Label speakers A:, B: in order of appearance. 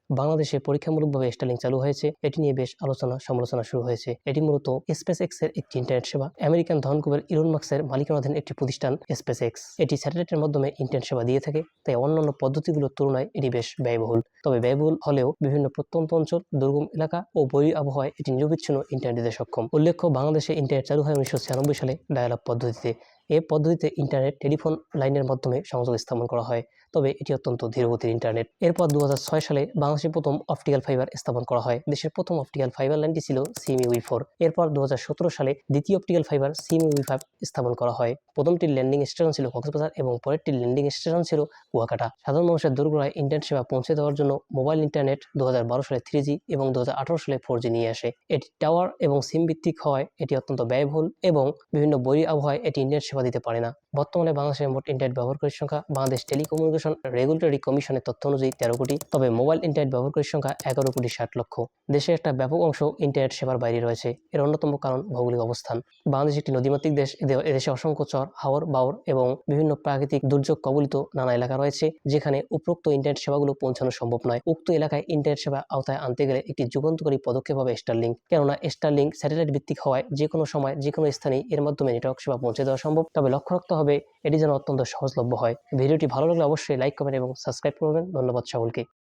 A: বাংলাদেশে পরীক্ষামূলকভাবে স্টারলিংক চালু হয়েছে। এটি নিয়ে বেশ আলোচনা সমালোচনা শুরু হয়েছে। এটি মূলত স্পেস এক্স এর একটি ইন্টারনেট সেবা। আমেরিকান ধনকুবের ইলন মাস্কের মালিকানাধীন একটি প্রতিষ্ঠান স্পেস এক্স। এটি স্যাটেলাইটের মাধ্যমে ইন্টারনেট সেবা দিয়ে থাকে, তাই অন্যান্য পদ্ধতিগুলোর তুলনায় এটি বেশ ব্যয়বহুল। তবে ব্যয়বহুল হলেও বিভিন্ন প্রত্যন্ত অঞ্চল, দুর্গম এলাকা ও বৈরী আবহাওয়ায় এটি নিরবিচ্ছিন্ন ইন্টারনেট দিতে সক্ষম। উল্লেখ্য, বাংলাদেশে ইন্টারনেট চালু হয় 1996 সালে ডায়াল আপ পদ্ধতিতে। এই পদ্ধতিতে ইন্টারনেট টেলিফোন লাইনের মাধ্যমে সংযোগ স্থাপন করা হয়, তবে এটি অত্যন্ত ধীরগতির ইন্টারনেট। এরপর 2006 সালে বাংলাদেশে প্রথম অপটিক্যাল ফাইবার স্থাপন করা হয়। দেশের প্রথম অপটিক্যাল ফাইবার লাইনটি ছিল সিএমই-উই4। এরপর 2017 সালে দ্বিতীয় অপটিক্যাল ফাইবার সিএমই-উই5 স্থাপন করা হয়। প্রথমটির ল্যান্ডিং স্টেশন ছিল কক্সবাজার এবং পরেরটির ল্যান্ডিং স্টেশন ছিল কুয়াকাটা। সাধারণ মানুষের দোরগোড়ায় ইন্টারনেট সেবা পৌঁছে দেওয়ার জন্য মোবাইল ইন্টারনেট 2012 সালে 3G এবং 2018 সালে 4G নিয়ে আসে। এটি টাওয়ার এবং সিম ভিত্তিক হওয়ায় এটি অত্যন্ত ব্যয়বহুল এবং বিভিন্ন বৈরী আবহাওয়ায় এটি ইন্টারনেট সেবা দিতে পারে না। বর্তমানে বাংলাদেশের মোট ইন্টারনেট ব্যবহারকারীর সংখ্যা বাংলাদেশ টেলিকমিউনিকেশন রেগুলেটরি কমিশনের তথ্য অনুযায়ী 13 কোটি, তবে মোবাইল ইন্টারনেট ব্যবহারকারীর সংখ্যা 11,60,00,000। দেশের একটা ব্যাপক অংশ ইন্টারনেট সেবার বাইরে রয়েছে। এর অন্যতম কারণ ভৌগোলিক অবস্থান। বাংলাদেশ একটি নদীমাতৃক দেশ। এদেশে অসংখ্য চর, হাওর, বাওর এবং বিভিন্ন প্রাকৃতিক দুর্যোগ কবলিত নানা এলাকা রয়েছে, যেখানে উপরোক্ত ইন্টারনেট সেবাগুলো পৌঁছানো সম্ভব নয়। উক্ত এলাকায় ইন্টারনেট সেবা আওতায় আনতে গেলে একটি যুগান্তকারী পদক্ষেপ হবে স্টারলিংক। কেননা স্টারলিংক স্যাটেলাইট ভিত্তিক হওয়ায় যে কোনো সময় যে কোনো স্থানে এর মাধ্যমে নেটওয়ার্ক সেবা পৌঁছে দেওয়া সম্ভব। তবে লক্ষ্য রাখতে হবে এটি যেন অত্যন্ত সহজলভ্য হয়। ভিডিওটি ভালো লাগলে অবশ্যই লাইক, কমেন্ট এবং সাবস্ক্রাইব করবেন। ধন্যবাদ সকলকে।